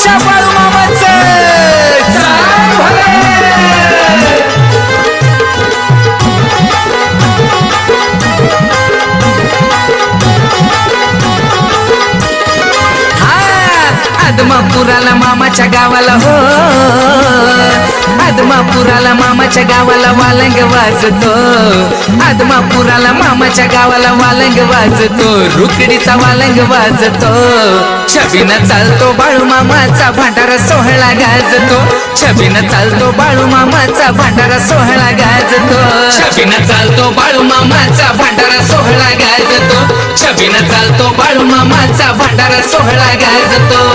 आमच्या बाळूमामाचं चाल भले. आदमापुराला मामाच्या गावाला हो, आदमापुराला मामाच्या गावाला वालंग वाजतो, आदमापुराला मामाच्या गावाला वालंग वाजतो, रुकडीचा वालंग वाजतो. छबीनं चालतो बाळू मामाचा भांडारा सोहळा गाजतो, छबीनं चालतो बाळू मामाचा भांडारा सोहळा गाजतो, छबीनं चालतो बाळू मामाचा भांडारा सोहळा गाजतो, छबीनं चालतो बाळू मामाचा भांडारा सोहळा गाजतो.